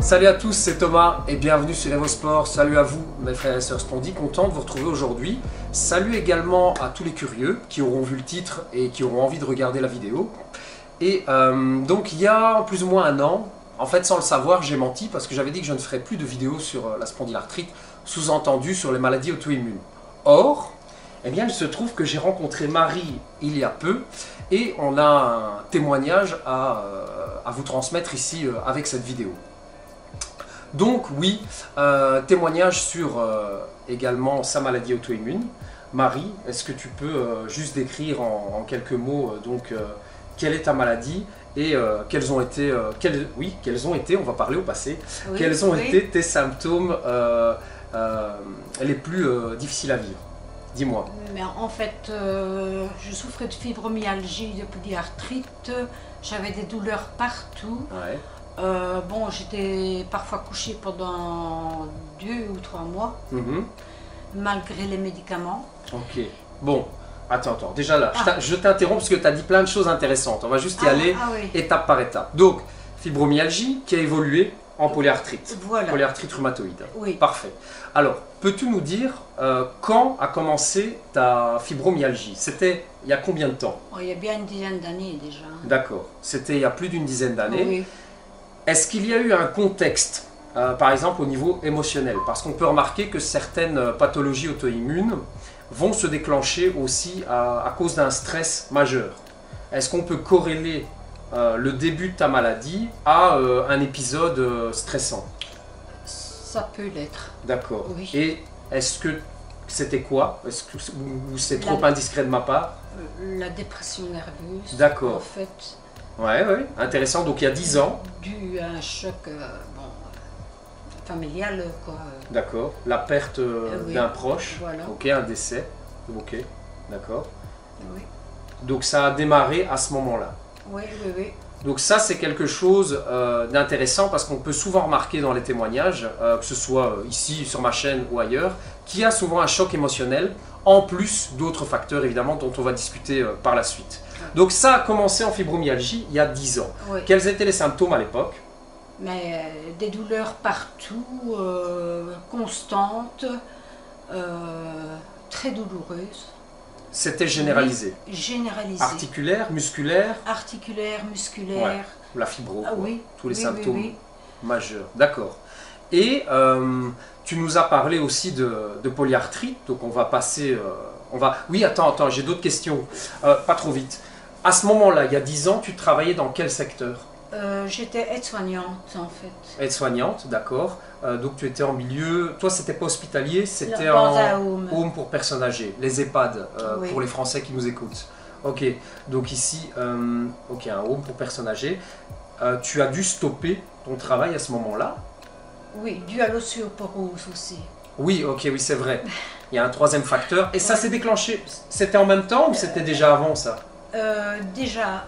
Salut à tous, c'est Thomas et bienvenue sur EvoSport. Salut à vous mes frères et sœurs Spondy, content de vous retrouver aujourd'hui. Salut également à tous les curieux qui auront vu le titre et qui auront envie de regarder la vidéo. Et donc il y a plus ou moins un an, en fait sans le savoir j'ai menti parce que j'avais dit que je ne ferais plus de vidéos sur la spondylarthrite, sous-entendu sur les maladies auto-immunes. Or, eh bien, il se trouve que j'ai rencontré Marie il y a peu et on a un témoignage à vous transmettre ici avec cette vidéo. Donc oui, témoignage sur également sa maladie auto-immune. Marie, est-ce que tu peux juste décrire en quelques mots quelle est ta maladie et quels ont été, on va parler au passé, oui, quels ont été tes symptômes les plus difficiles à vivre? Dis-moi. Mais en fait, je souffrais de fibromyalgie, de polyarthrite, j'avais des douleurs partout. Ouais. Bon, j'étais parfois couchée pendant 2 ou 3 mois, malgré les médicaments. Ok. Bon, attends. Déjà là, je t'interromps parce que tu as dit plein de choses intéressantes. On va juste y aller étape par étape. Donc, fibromyalgie qui a évolué en polyarthrite. Voilà. Polyarthrite rhumatoïde. Oui. Parfait. Alors, peux-tu nous dire quand a commencé ta fibromyalgie? C'était il y a combien de temps? Il y a bien une dizaine d'années déjà. D'accord. C'était il y a plus d'une dizaine d'années. Oui. Est-ce qu'il y a eu un contexte, par exemple au niveau émotionnel? Parce qu'on peut remarquer que certaines pathologies auto-immunes vont se déclencher aussi à cause d'un stress majeur. Est-ce qu'on peut corréler le début de ta maladie à un épisode stressant? Ça peut l'être. D'accord. Oui. Et est-ce que c'était quoi? Est-ce que ou c'est trop indiscret de ma part? La dépression nerveuse. D'accord. En fait. Ouais, intéressant. Donc il y a 10 ans. Dû à un choc familial, quoi. D'accord. La perte d'un proche. Voilà. Ok, un décès. Ok, d'accord. Oui. Donc ça a démarré à ce moment-là. Oui. Donc ça c'est quelque chose d'intéressant parce qu'on peut souvent remarquer dans les témoignages, que ce soit ici sur ma chaîne ou ailleurs, qu'il y a souvent un choc émotionnel, en plus d'autres facteurs évidemment dont on va discuter par la suite. Donc ça a commencé en fibromyalgie il y a 10 ans. Oui. Quels étaient les symptômes à l'époque? Mais des douleurs partout, constantes, très douloureuses. C'était généralisé? Oui, généralisé. Articulaire, musculaire? Articulaire, musculaire. Ouais, la fibro, quoi. Oui. Tous les symptômes majeurs. D'accord. Et tu nous as parlé aussi de polyarthrite, donc on va passer... Oui, attends, j'ai d'autres questions. Pas trop vite. À ce moment-là, il y a 10 ans, tu travaillais dans quel secteur? J'étais aide-soignante en fait. Aide-soignante, d'accord. Donc tu étais en milieu... Toi, c'était pas hospitalier, c'était dans un home. Home pour personnes âgées, les EHPAD, pour les Français qui nous écoutent. Ok, donc ici, un home pour personnes âgées. Tu as dû stopper ton travail à ce moment-là? Oui, dû à l'ostéoporose aussi. Oui, oui, c'est vrai. Il y a un troisième facteur. Et ça s'est déclenché, c'était en même temps ou c'était déjà avant ça? Déjà,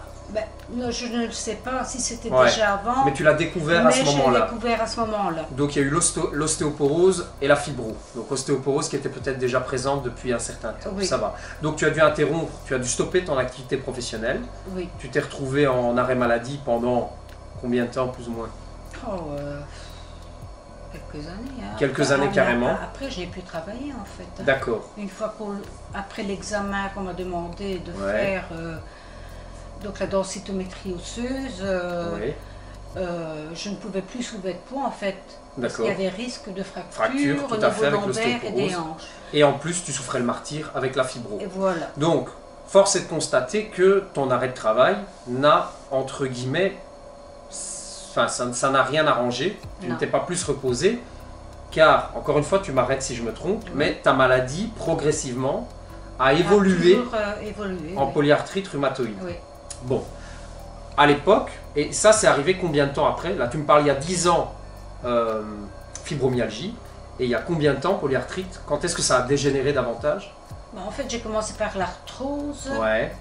non, je ne sais pas si c'était déjà avant. Mais tu l'as découvert à ce moment-là. Mais je l'ai découvert à ce moment-là. Donc il y a eu l'ostéoporose et la fibro. Donc ostéoporose qui était peut-être déjà présente depuis un certain temps. Oui. Ça va. Donc tu as dû interrompre, tu as dû stopper ton activité professionnelle. Oui. Tu t'es retrouvé en arrêt maladie pendant combien de temps plus ou moins? Quelques années. Hein. Quelques années carrément. Après, j'ai pu travailler en fait. D'accord. Une fois après l'examen qu'on m'a demandé de faire, donc la densitométrie osseuse, je ne pouvais plus soulever de poids en fait. Parce qu'il y avait risque de fracture tout au à fait, niveau avec lombaire et des hanches. Et en plus, tu souffrais le martyre avec la fibro. Et voilà. Donc, force est de constater que ton arrêt de travail n'a, entre guillemets, ça n'a rien arrangé, tu ne t'es pas plus reposé, car, encore une fois, tu m'arrêtes si je me trompe, mais ta maladie, progressivement, a évolué en polyarthrite rhumatoïde. Oui. Bon, à l'époque, et ça c'est arrivé combien de temps après? Là, tu me parles il y a 10 ans fibromyalgie, et il y a combien de temps polyarthrite? Quand est-ce que ça a dégénéré davantage? En fait, j'ai commencé par l'arthrose. Ouais.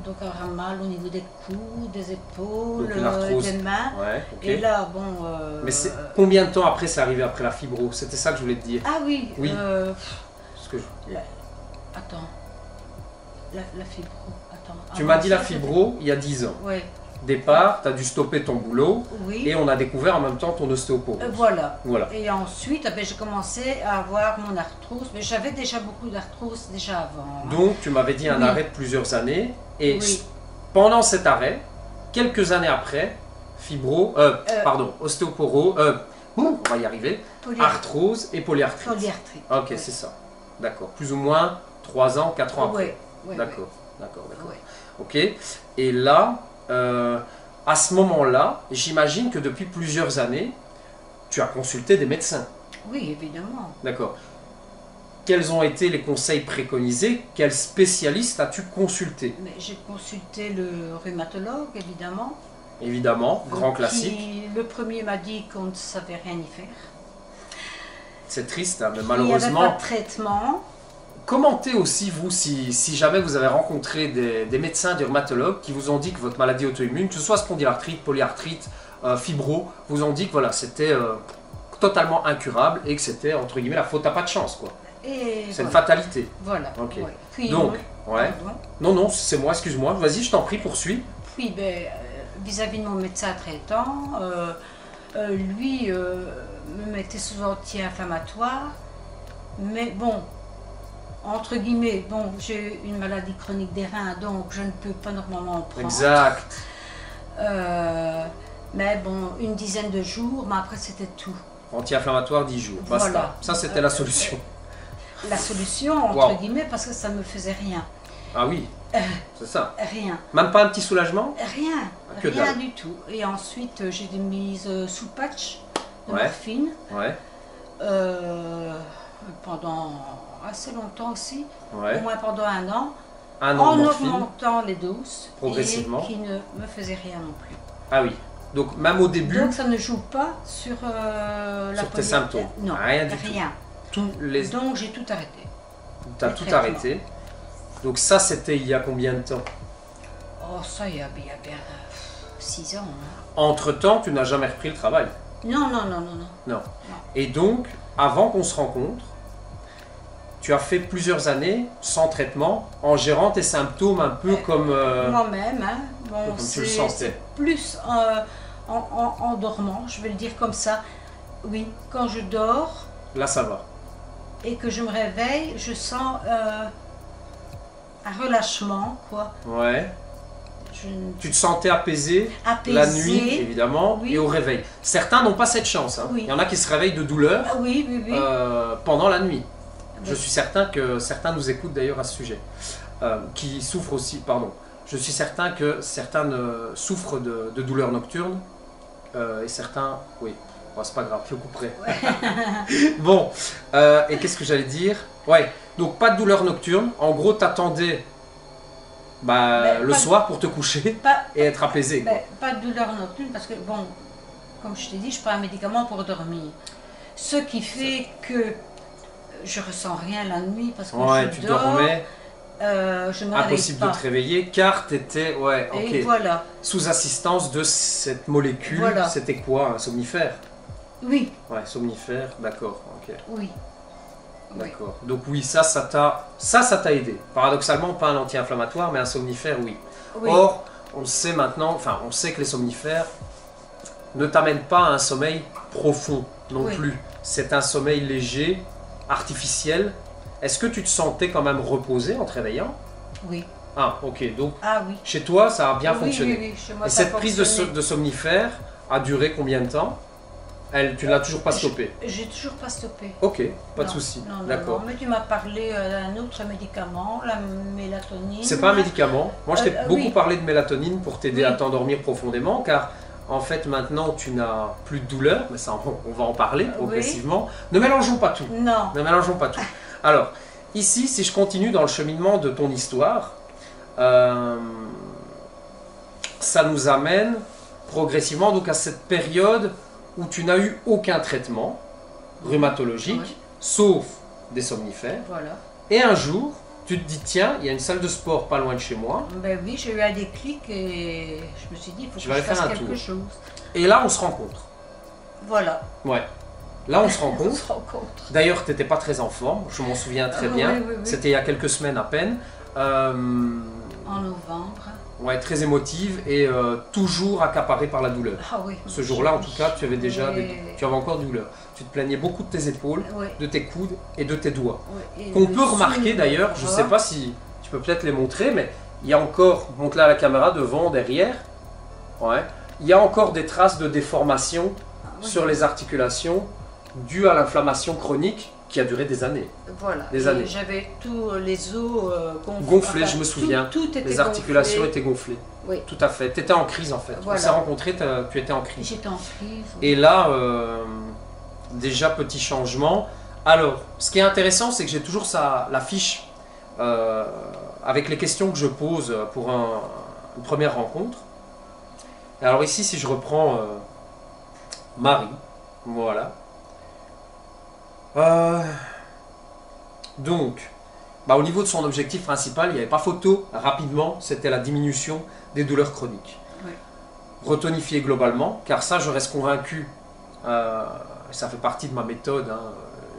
Donc avoir mal au niveau des coudes, des épaules, donc, des mains. Ouais, Et là, bon... Mais combien de temps après c'est arrivé après la fibro? C'était ça que je voulais te dire. Ah oui, oui. Attends. La fibro. Attends. Tu m'as dit la fibro il y a 10 ans. Oui. départ, tu as dû stopper ton boulot Oui. et on a découvert en même temps ton ostéoporose. Voilà. Voilà. Et ensuite, ben, j'ai commencé à avoir mon arthrose, mais j'avais déjà beaucoup d'arthrose déjà avant. Hein. Donc, tu m'avais dit un Oui. arrêt de plusieurs années. Et Oui. pendant cet arrêt, quelques années après, ostéoporose, on va y arriver, arthrose et polyarthrite. Polyarthrite. Ok, oui. c'est ça. D'accord. Plus ou moins 3 ans, 4 ans après. Oui. D'accord. D'accord. Oui. Ok. Et là, à ce moment-là, j'imagine que depuis plusieurs années, tu as consulté des médecins. Oui, évidemment. D'accord. Quels ont été les conseils préconisés? Quel spécialiste as-tu consulté? J'ai consulté le rhumatologue, évidemment. Évidemment, grand classique. Le premier m'a dit qu'on ne savait rien y faire. C'est triste, hein, mais Il n'y avait malheureusement... pas de traitement. Commentez aussi, vous, si jamais vous avez rencontré des médecins, des rhumatologues qui vous ont dit que votre maladie auto-immune, que ce soit spondylarthrite, polyarthrite, fibro, vous ont dit que voilà, c'était totalement incurable et que c'était, entre guillemets, la faute à pas de chance, quoi. C'est une fatalité. Voilà. Ok. Ouais. Puis, Donc, ouais. Non, c'est moi, excuse-moi. Vas-y, je t'en prie, poursuis. Puis, vis-à-vis de mon médecin traitant, lui me mettait sous anti-inflammatoire. Mais bon, entre guillemets, bon, j'ai une maladie chronique des reins, donc je ne peux pas normalement en prendre. Exact. Mais bon, une dizaine de jours, mais après c'était tout. Anti-inflammatoire 10 jours, basta. Voilà. Ça, c'était la solution. La solution, entre guillemets, parce que ça ne me faisait rien. Ah oui, c'est ça. Rien. Même pas un petit soulagement? Rien. Que Rien dalle. du tout. Et ensuite, j'ai été mise sous patch de Ouais. morphine Ouais, pendant assez longtemps aussi, au ouais. moins pendant 1 an, Un an en de morphine. augmentant les doses Progressivement. et qui ne me faisait rien non plus. Ah oui. Donc, même au début, Donc ça ne joue pas sur la sur tes poly- symptômes. Non, Rien du tout. rien. tous les... Donc j'ai tout arrêté. Tu as les tout traitements. arrêté. Donc ça, c'était il y a combien de temps? Oh ça, il y a bien 6 ans. Hein. Entre-temps, tu n'as jamais repris le travail? Non. Non. Et donc, avant qu'on se rencontre, tu as fait plusieurs années sans traitement, en gérant tes symptômes un peu comme... Moi-même, hein. Bon, comme tu le sentais. c'est plus en dormant, je vais le dire comme ça. Oui, quand je dors Là, ça va. et que je me réveille, je sens un relâchement, quoi. Ouais. Je... Tu te sentais apaisé, Apaisé. la nuit, évidemment, Oui. et au réveil. Certains n'ont pas cette chance. Hein. Oui. Il y en a qui se réveillent de douleur Ah oui. pendant la nuit. Je Oui. suis certain que certains nous écoutent d'ailleurs à ce sujet. Qui souffrent aussi, pardon. Je suis certain que certains souffrent de douleurs nocturnes. Et certains, oui. Bon, c'est pas grave, je couperai. Ouais. Bon, et qu'est-ce que j'allais dire? Ouais, donc pas de douleur nocturne. En gros, t'attendais le pas soir pour te coucher Pas, et être apaisé. Quoi. pas de douleur nocturne parce que, bon, comme je t'ai dit, je prends un médicament pour dormir. Ce qui fait que je ressens rien la nuit parce que Ouais, je tu dors, dormais, je me réveille impossible pas. de te réveiller car t'étais, ouais, ok, Et voilà. sous assistance de cette molécule. Voilà. C'était quoi, un somnifère? Oui, Ouais, somnifère, d'accord, ok, oui. d'accord. Donc oui, ça t'a aidé. Paradoxalement, pas un anti-inflammatoire, mais un somnifère, oui. Oui. Or, on sait maintenant, enfin, on sait que les somnifères ne t'amènent pas à un sommeil profond non Oui. plus. C'est un sommeil léger, artificiel. Est-ce que tu te sentais quand même reposé en te réveillant? Oui. Ah, ok. Donc, Ah oui. chez toi, ça a bien Oui, fonctionné. oui, chez moi, Et ça a cette prise fonctionné. de somnifères a duré combien de temps? Tu ne l'as toujours pas stoppée? J'ai toujours pas stoppé. Ok, pas de Non, souci. non, D'accord. mais tu m'as parlé d'un autre médicament, la mélatonine. C'est pas un médicament. Moi, je t'ai beaucoup oui. parlé de mélatonine pour t'aider Oui. à t'endormir profondément, car en fait, maintenant, tu n'as plus de douleur, mais ça, on va en parler progressivement. Ne mélangeons pas tout. Non. Ne mélangeons pas tout. Alors, ici, si je continue dans le cheminement de ton histoire, ça nous amène progressivement donc à cette période où tu n'as eu aucun traitement rhumatologique, Oui. sauf des somnifères. Voilà. Et un jour, tu te dis, tiens, il y a une salle de sport pas loin de chez moi. Ben oui, j'ai eu un déclic et je me suis dit, il faut Je que vais je aller faire fasse un quelque tour. chose. Et là, on se rencontre. Voilà. Ouais. Là, on se On rencontre. se rencontre. D'ailleurs, tu n'étais pas très en forme, je m'en souviens très bien. Oui. C'était il y a quelques semaines à peine. En novembre. Ouais, très émotive et toujours accaparée par la douleur. Ah oui. Ce jour-là, en tout cas, tu avais déjà Oui. tu avais encore de douleur. Tu te plaignais beaucoup de tes épaules, Oui. de tes coudes et de tes doigts. Oui. Et Qu'on le peut remarquer sous, d'ailleurs, je ne sais pas si tu peux peut-être les montrer, mais il y a encore, montre-la à la caméra, devant, derrière, ouais, il y a encore des traces de déformation Oui. sur les articulations dues à l'inflammation chronique qui a duré des années. Voilà. Des Et années. j'avais tous les os Gonflés, enfin, je me souviens. Tout était Les articulations gonflé. étaient gonflées. Oui. Tout à fait. Tu étais en crise en fait. Voilà. On s'est rencontrés, tu étais en crise. J'étais en crise. Et là, déjà petit changement. Alors, ce qui est intéressant, c'est que j'ai toujours la fiche avec les questions que je pose pour une première rencontre. Et alors ici, si je reprends Marie, voilà. Donc, au niveau de son objectif principal, il n'y avait pas photo. Rapidement, c'était la diminution des douleurs chroniques. Oui. Retonifier globalement, car ça, je reste convaincu, ça fait partie de ma méthode, hein,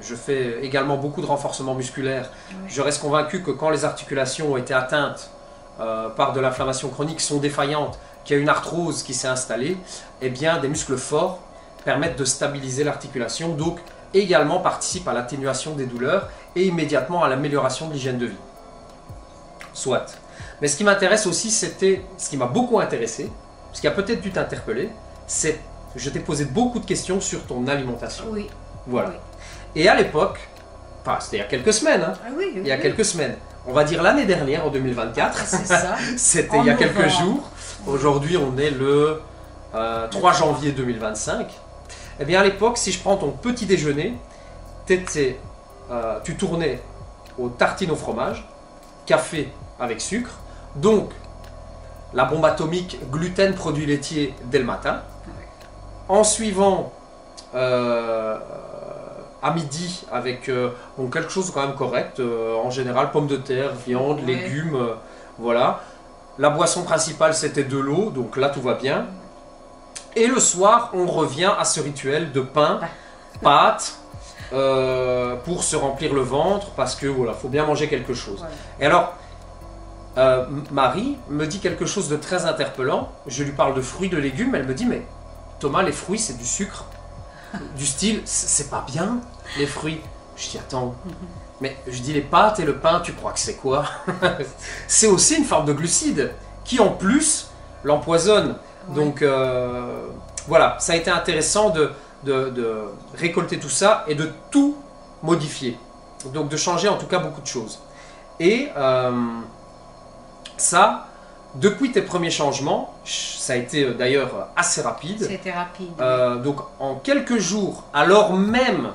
je fais également beaucoup de renforcement musculaire. Oui. Je reste convaincu que quand les articulations ont été atteintes par de l'inflammation chronique, sont défaillantes, qu'il y a une arthrose qui s'est installée, eh bien, des muscles forts permettent de stabiliser l'articulation, donc également participent à l'atténuation des douleurs et immédiatement à l'amélioration de l'hygiène de vie. Soit. Mais ce qui m'intéresse aussi, c'était, ce qui m'a beaucoup intéressé, ce qui a peut-être dû t'interpeller, c'est, je t'ai posé beaucoup de questions sur ton alimentation. Oui. Voilà. Oui. Et à l'époque, enfin c'était il y a quelques semaines, hein, Ah oui, il y a quelques semaines, on va dire l'année dernière, en 2024, C'est ça. c'était En il y a quelques novembre. jours, aujourd'hui on est le 3 janvier 2025, eh bien à l'époque, si je prends ton petit déjeuner, tu tournais aux tartines au fromage, café avec sucre, donc la bombe atomique gluten, produits laitiers dès le matin. En suivant à midi avec donc quelque chose de quand même correct, en général pommes de terre, viande, Ouais. légumes, voilà. La boisson principale c'était de l'eau, donc là tout va bien. Et le soir on revient à ce rituel de pain, pâtes, pour se remplir le ventre parce que voilà, faut bien manger quelque chose. Voilà. Et alors, Marie me dit quelque chose de très interpellant. Je lui parle de fruits, de légumes. Elle me dit, mais Thomas, les fruits, c'est du sucre. Du style, c'est pas bien, les fruits. Je dis, attends, mais je dis, les pâtes et le pain, tu crois que c'est quoi? C'est aussi une forme de glucide qui, en plus, l'empoisonne. Ouais. Donc, voilà, ça a été intéressant de récolter tout ça et de tout modifier. Donc, de changer en tout cas beaucoup de choses. Et ça, depuis tes premiers changements, ça a été d'ailleurs assez rapide. C'était rapide. Donc en quelques jours, alors même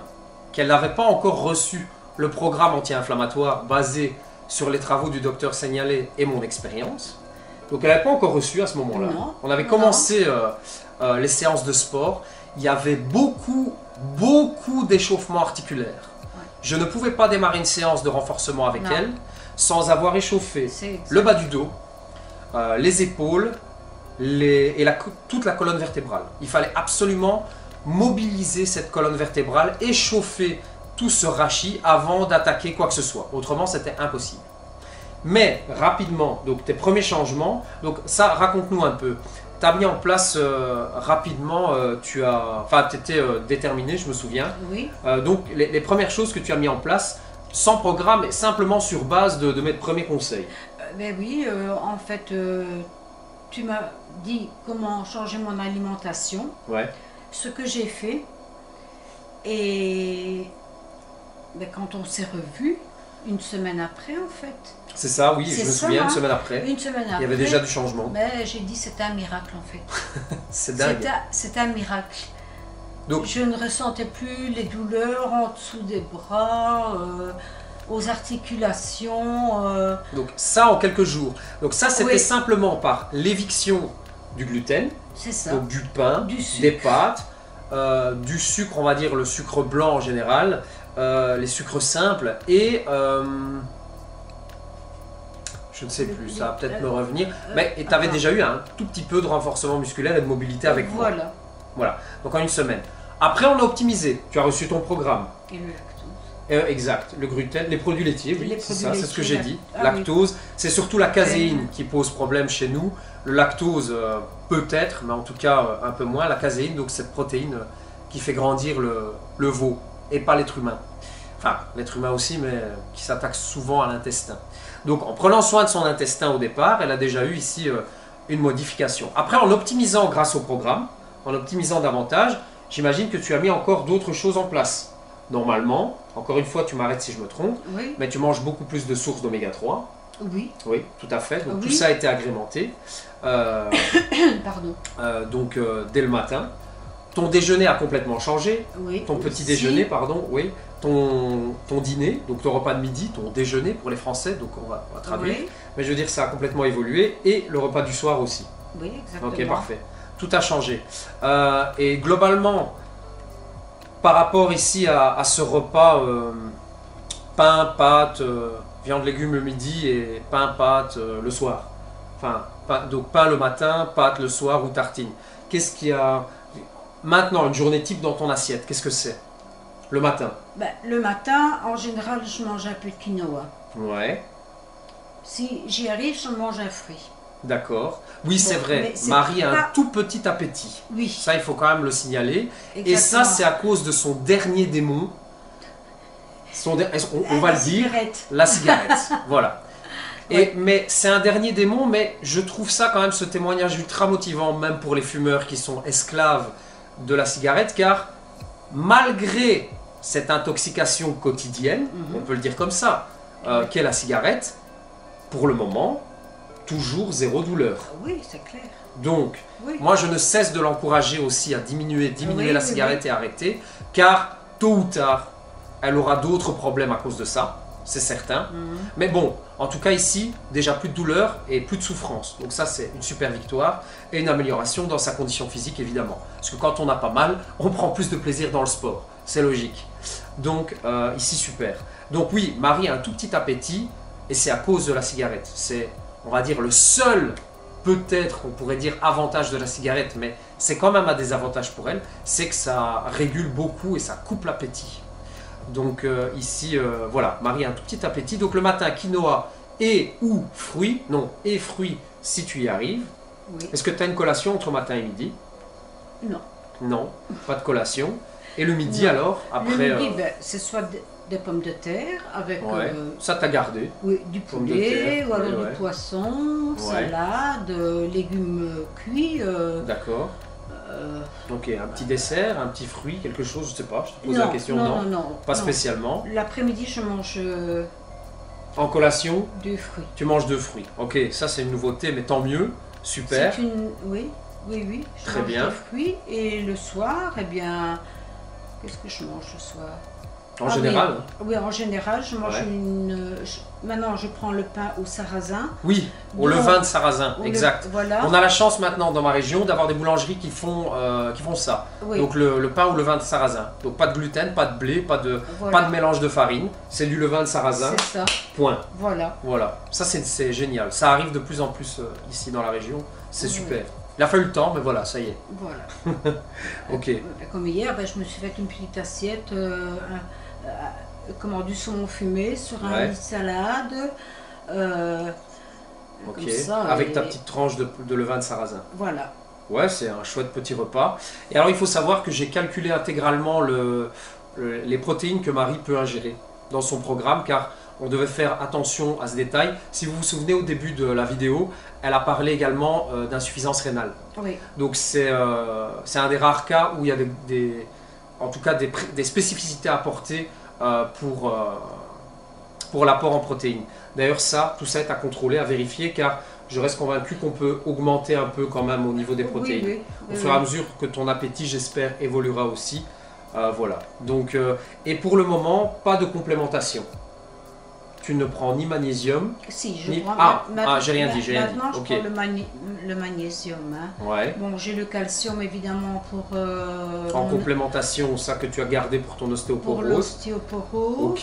qu'elle n'avait pas encore reçu le programme anti-inflammatoire basé sur les travaux du docteur Seignalé et mon expérience, donc elle n'avait pas encore reçu à ce moment-là. Non. On avait Non. commencé les séances de sport, il y avait beaucoup d'échauffement articulaire. Ouais. Je ne pouvais pas démarrer une séance de renforcement avec Non. elle sans avoir échauffé C'est le bas du dos, les épaules et toute la colonne vertébrale. Il fallait absolument mobiliser cette colonne vertébrale, échauffer tout ce rachis avant d'attaquer quoi que ce soit. Autrement, c'était impossible. Mais rapidement, donc tes premiers changements, donc ça, raconte-nous un peu. Tu as mis en place rapidement, tu étais déterminé, je me souviens. Oui. Donc les premières choses que tu as mis en place, sans programme, et simplement sur base de mes premiers conseils. Ben oui, en fait, tu m'as dit comment changer mon alimentation, Ouais. ce que j'ai fait. Et ben, quand on s'est revus, une semaine après, en fait. C'est ça, oui, je C'est me ça, souviens, hein. une semaine après. Une semaine après. Il y avait déjà du changement. Mais j'ai dit c'était un miracle, en fait. C'est dingue. C'était un miracle. Donc- Je ne ressentais plus les douleurs en dessous des bras, aux articulations. Donc ça en quelques jours. Donc ça c'était Oui. simplement par l'éviction du gluten, C'est ça. donc du pain, Du sucre. des pâtes, du sucre, on va dire le sucre blanc en général, les sucres simples et je ne sais plus, ça va peut-être me revenir. Mais tu avais attends. déjà eu un tout petit peu de renforcement musculaire et de mobilité avec moi. Voilà. Voilà, donc en une semaine. Après on a optimisé, tu as reçu ton programme. Et le lactose. Exact, le gluten, les produits laitiers, oui, c'est ça, c'est ce que j'ai dit. Ah, Lactose, oui. C'est surtout la caséine qui pose problème chez nous. Le lactose, peut-être, mais en tout cas un peu moins. La caséine, donc cette protéine qui fait grandir le veau, et pas l'être humain. Enfin, l'être humain aussi, mais qui s'attaque souvent à l'intestin. Donc en prenant soin de son intestin au départ, elle a déjà eu ici une modification. Après, en optimisant grâce au programme, en optimisant davantage, j'imagine que tu as mis encore d'autres choses en place. Normalement, encore une fois, tu m'arrêtes si je me trompe, Oui. mais tu manges beaucoup plus de sources d'oméga 3. Oui. Oui, tout à fait. Donc Oui. tout ça a été agrémenté. Pardon. Donc dès le matin. Ton déjeuner a complètement changé. Oui. Ton petit Si. déjeuner, pardon, oui. Ton dîner, donc ton repas de midi, ton déjeuner pour les Français, donc on va traduire. Oui. Mais je veux dire, ça a complètement évolué. Et le repas du soir aussi. Oui, exactement. Ok, parfait. Tout a changé. Et globalement, par rapport ici à ce repas, pain, pâtes, viande, légumes le midi et pain, pâtes le soir. Enfin, donc pain le matin, pâtes le soir ou tartine. Qu'est-ce qu'il y a maintenant, une journée type dans ton assiette? Qu'est-ce que c'est le matin? Ben, le matin, en général, je mange un peu de quinoa. Ouais, Si j'y arrive, je mange un fruit. d'accord. Oui, c'est vrai. mais c'est Marie a un pas- tout petit appétit. Oui. Ça, il faut quand même le signaler. Et Exactement. ça, c'est à cause de son dernier démon. On va La le dire. cigarette. La cigarette, voilà. Ouais. Mais c'est un dernier démon, mais je trouve ça quand même, ce témoignage ultra motivant, même pour les fumeurs qui sont esclaves de la cigarette, car malgré cette intoxication quotidienne, on peut le dire comme ça, qu'est la cigarette, pour le moment, toujours zéro douleur. Oui, c'est clair. Donc, Oui. moi je ne cesse de l'encourager aussi à diminuer Oui, la oui, cigarette et arrêter, car tôt ou tard, elle aura d'autres problèmes à cause de ça, c'est certain. Mais bon, en tout cas ici, déjà plus de douleur et plus de souffrance. Donc ça c'est une super victoire et une amélioration dans sa condition physique évidemment. Parce que quand on a pas mal, on prend plus de plaisir dans le sport, c'est logique. Donc ici super. Donc oui, Marie a un tout petit appétit et c'est à cause de la cigarette. C'est, on va dire, le seul, peut-être on pourrait dire avantage de la cigarette, mais c'est quand même un désavantage pour elle, c'est que ça régule beaucoup et ça coupe l'appétit. Donc ici, voilà, Marie a un tout petit appétit. Donc le matin, quinoa et ou fruits. Non, et fruits si tu y arrives. Oui. Est-ce que tu as une collation entre matin et midi? Non. Non, pas de collation. Et le midi Non. alors après, Le midi, ben, c'est soit des pommes de terre avec ouais, ça t'a gardé. oui, du pommes de poulet, terre, ou alors ouais, ouais. du poisson, salade, légumes cuits. D'accord. Ok, un petit dessert, un petit fruit, quelque chose, je sais pas, je te pose non, la question, non. Pas non. spécialement. L'après-midi, je mange En collation, du fruit. tu manges 2 fruits. Ok, ça c'est une nouveauté, mais tant mieux, super. Oui. Je Très mange bien. des fruits. Et le soir, eh bien, qu'est-ce que je mange le soir? En général. Oui, en général, je mange Ouais. maintenant, je prends le pain au sarrasin. Oui, au Donc, levain de sarrasin, Au exact. Voilà. On a la chance maintenant dans ma région d'avoir des boulangeries qui font ça. Oui. Donc le pain au levain de sarrasin. Donc pas de gluten, pas de blé, pas de Voilà. mélange de farine. C'est du levain de sarrasin, C'est ça. point. Voilà. Voilà, ça c'est génial. Ça arrive de plus en plus ici dans la région. C'est Oui. super. Il a fallu le temps, mais voilà, ça y est. Voilà. Ok. Comme hier, ben, je me suis fait une petite assiette, du saumon fumé sur un Ouais. lit de salade. Ok. Comme ça, Avec ta et petite tranche de levain de sarrasin. Voilà. Ouais, c'est un chouette petit repas. Et alors, il faut savoir que j'ai calculé intégralement les protéines que Marie peut ingérer dans son programme, car on devait faire attention à ce détail. Si vous vous souvenez, au début de la vidéo, elle a parlé également d'insuffisance rénale. Oui. Donc, c'est un des rares cas où il y a en tout cas des spécificités à apporter pour l'apport en protéines. D'ailleurs, tout ça est à contrôler, à vérifier, car je reste convaincu qu'on peut augmenter un peu quand même au niveau des protéines. Oui, Au fur et à mesure que ton appétit, j'espère, évoluera aussi. Voilà. Donc, et pour le moment, pas de complémentation. Tu ne prends ni magnésium. Si, je Ni- prends. j'ai rien dit, j'ai rien dit. Maintenant, je Ok. prends le magnésium. Hein. Ouais. Bon, j'ai le calcium évidemment pour. En complémentation, ça que tu as gardé pour ton pour ostéoporose. l'ostéoporose. Ok.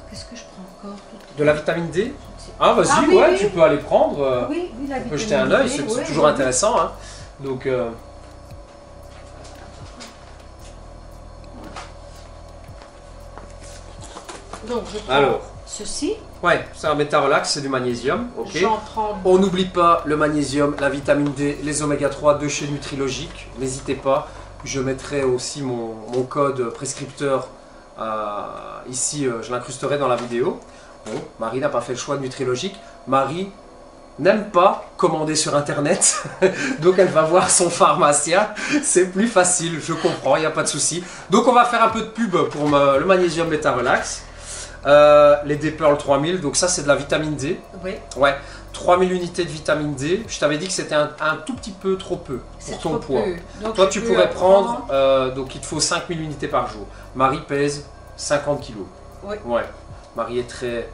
Qu'est-ce que je prends encore? De la vitamine D. Ah, vas-y, Ah, oui, ouais, oui. tu peux aller prendre. Oui, la On peut vitamine jeter un œil, D, c'est ouais, toujours oui. intéressant. Hein. Donc, Donc je prends Alors. ceci. Ouais, c'est un Méta-Relax, c'est du magnésium. Ok. J'en prends. On n'oublie pas le magnésium, la vitamine D, les oméga 3 de chez Nutrilogique. N'hésitez pas. Je mettrai aussi mon code prescripteur ici, je l'incrusterai dans la vidéo. Bon, Marie n'a pas fait le choix de Nutrilogique. Marie n'aime pas commander sur internet, donc elle va voir son pharmacien, c'est plus facile, je comprends, il n'y a pas de souci. Donc on va faire un peu de pub pour le magnésium Beta Relax, les D-Pearl 3000, donc ça c'est de la vitamine D. Oui. Ouais, 3000 unités de vitamine D, je t'avais dit que c'était un tout petit peu trop peu pour ton poids. Donc, toi tu pourrais prendre, donc il te faut 5000 unités par jour. Marie pèse 50 kg. Oui. Ouais, Marie est très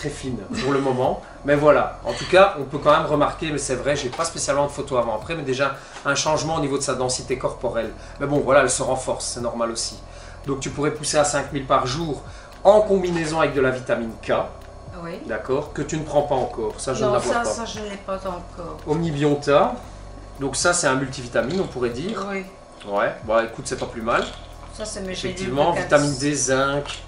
fine pour le moment, mais voilà, en tout cas on peut quand même remarquer, mais c'est vrai, j'ai pas spécialement de photos avant après, mais déjà un changement au niveau de sa densité corporelle, mais bon voilà, elle se renforce, c'est normal aussi. Donc tu pourrais pousser à 5000 par jour en combinaison avec de la vitamine K, oui. d'accord, que tu ne prends pas encore, ça je ne la vois pas. Ça je ne l'ai pas encore. Omnibionta, donc ça c'est un multivitamine on pourrait dire. Oui. Ouais, bon écoute c'est pas plus mal. Ça c'est mes effectivement, vitamine D, zinc.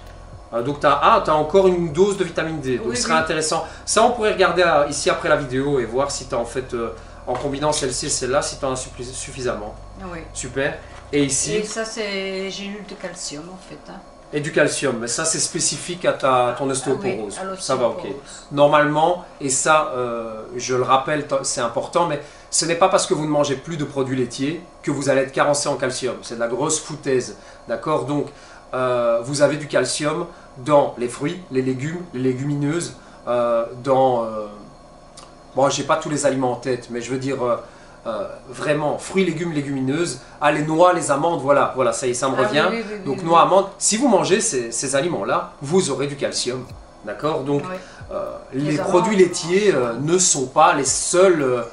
Donc tu as encore une dose de vitamine D, donc ce serait intéressant. Ça on pourrait regarder ici après la vidéo et voir si tu as en fait, en combinant celle-ci et celle-là, si tu en as suffisamment. Oui. Super. Et ici... Et ça c'est gélule de calcium en fait. Hein. Et du calcium, mais ça c'est spécifique à ton ostéoporose. Oui, ça va, ok. Normalement, et ça je le rappelle, c'est important, mais ce n'est pas parce que vous ne mangez plus de produits laitiers que vous allez être carencé en calcium. C'est de la grosse foutaise, d'accord? Donc, vous avez du calcium dans les fruits, les légumes, les légumineuses, bon, j'ai pas tous les aliments en tête, mais je veux dire vraiment fruits, légumes, légumineuses, les noix, les amandes, voilà, ça y est, ça me revient. Donc noix, amandes, si vous mangez ces aliments-là, vous aurez du calcium, d'accord? Donc les produits laitiers ne sont pas les seuls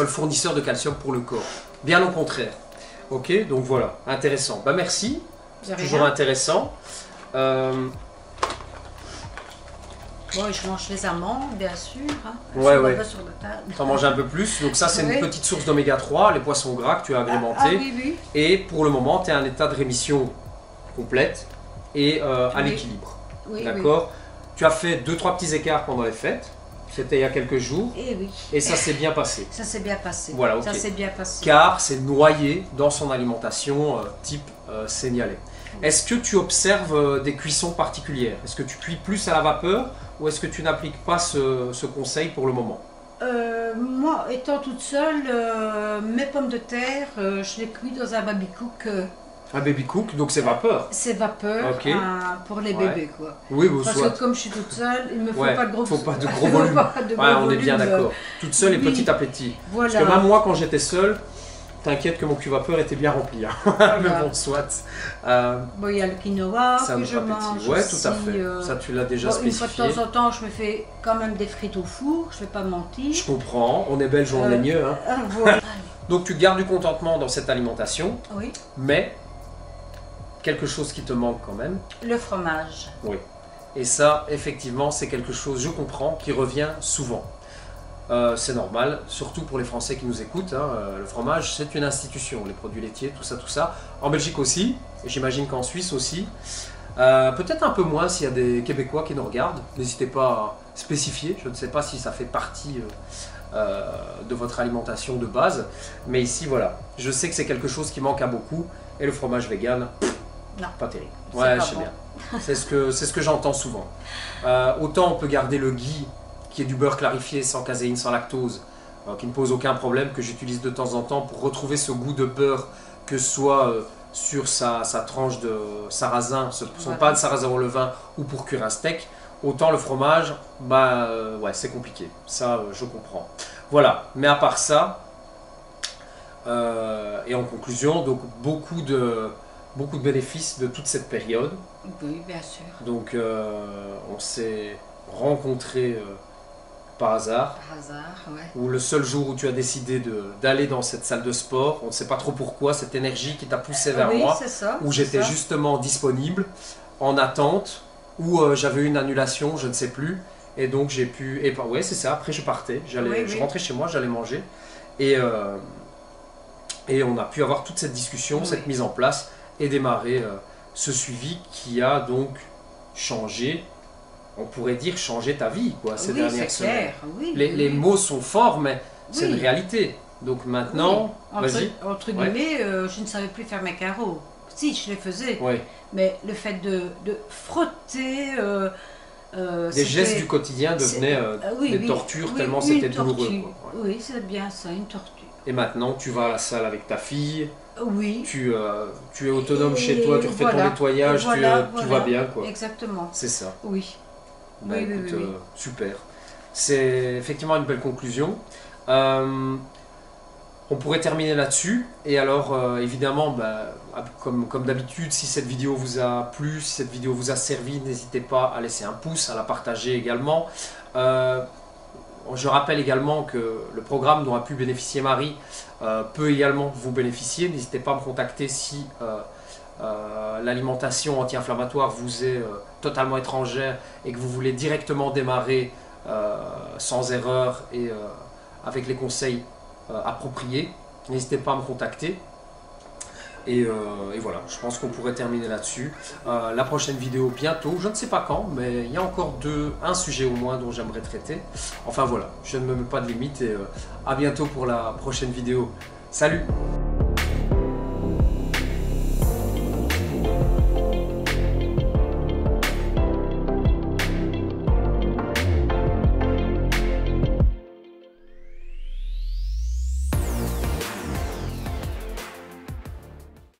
fournisseurs de calcium pour le corps, bien au contraire. Ok, donc voilà, intéressant. Bah merci, toujours intéressant. Bon, je mange les amandes, bien sûr. Hein. Ouais. Tu en manges un peu plus. Donc ça, c'est une petite source d'oméga 3, les poissons gras que tu as agrémentés. Oui. Et pour le moment, tu es en état de rémission complète et à l'équilibre. Oui, d'accord. Tu as fait 2-3 petits écarts pendant les fêtes. C'était il y a quelques jours. Et ça s'est bien passé. Ça s'est bien passé. Voilà, ok. Ça s'est bien passé. Car c'est noyé dans son alimentation type sénialais. Est-ce que tu observes des cuissons particulières? Est-ce que tu cuis plus à la vapeur ou est-ce que tu n'appliques pas ce conseil pour le moment? Moi, étant toute seule, mes pommes de terre, je les cuis dans un baby-cook. Un baby cook, donc c'est vapeur. C'est vapeur pour les bébés, quoi. Oui, parce que comme je suis toute seule, il me faut pas de gros volume. On est bien d'accord. Toute seule et petit à petit. Voilà. Parce que même moi, quand j'étais seule, t'inquiète que mon cul vapeur était bien rempli. Hein. Mais bon, soit. Bon, il y a le quinoa que je mange. Ouais, tout à fait. Ça, tu l'as déjà spécifié. Une fois de temps en temps, je me fais quand même des frites au four. Je vais pas mentir. Je comprends. On est belge, on est mieux. Hein. Voilà. Donc, tu gardes du contentement dans cette alimentation. Oui. Mais quelque chose qui te manque quand même. Le fromage. Oui. Et ça, effectivement, c'est quelque chose, je comprends, qui revient souvent. C'est normal, surtout pour les Français qui nous écoutent. Hein, le fromage, c'est une institution, les produits laitiers, tout ça. En Belgique aussi, et j'imagine qu'en Suisse aussi. Peut-être un peu moins s'il y a des Québécois qui nous regardent. N'hésitez pas à spécifier, je ne sais pas si ça fait partie de votre alimentation de base. Mais ici, voilà, je sais que c'est quelque chose qui manque à beaucoup. Et le fromage vegan, non, pas terrible. Ouais, je sais bien. C'est ce que j'entends souvent. Autant on peut garder le ghee, qui est du beurre clarifié, sans caséine, sans lactose, qui ne pose aucun problème, que j'utilise de temps en temps pour retrouver ce goût de beurre, que ce soit sur sa tranche de sarrasin, son pain de sarrasin au levain, ou pour cuire un steak. Autant le fromage, ouais, c'est compliqué. Ça, je comprends. Voilà, mais à part ça, et en conclusion, donc beaucoup de bénéfices de toute cette période. Oui, bien sûr. Donc on s'est rencontrés par hasard. Par hasard, ouais. Ou le seul jour où tu as décidé d'aller dans cette salle de sport, on ne sait pas trop pourquoi, cette énergie qui t'a poussé vers moi, où j'étais justement disponible, en attente, où j'avais eu une annulation, je ne sais plus, et donc j'ai pu... ouais, c'est ça, après je partais, je rentrais chez moi, j'allais manger, et on a pu avoir toute cette discussion, cette mise en place, et démarrer ce suivi qui a donc changé, on pourrait dire changé ta vie quoi, ces dernières semaines. Clair. Oui, les mots sont forts, mais c'est une Oui. réalité. Donc maintenant, vas-y. Entre guillemets, je ne savais plus faire mes carreaux. Si, je les faisais. Ouais. Mais le fait de frotter... Des gestes du quotidien devenaient des tortures tellement c'était douloureux. Quoi. Ouais. Oui, c'est bien ça, une torture. Et maintenant, tu vas à la salle avec ta fille, Oui. tu es autonome chez toi, tu refais ton nettoyage, tout va bien. Quoi. Exactement. C'est ça. Oui. Ben, oui, écoute, oui. super. C'est effectivement une belle conclusion. On pourrait terminer là-dessus. Et alors, évidemment, comme d'habitude, si cette vidéo vous a plu, si cette vidéo vous a servi, n'hésitez pas à laisser un pouce, à la partager également. Je rappelle également que le programme dont a pu bénéficier Marie peut également vous bénéficier. N'hésitez pas à me contacter si l'alimentation anti-inflammatoire vous est totalement étrangère et que vous voulez directement démarrer sans erreur et avec les conseils appropriés. N'hésitez pas à me contacter. Et voilà, je pense qu'on pourrait terminer là-dessus. La prochaine vidéo bientôt, je ne sais pas quand, mais il y a encore un sujet au moins dont j'aimerais traiter. Enfin voilà, je ne me mets pas de limite et à bientôt pour la prochaine vidéo. Salut!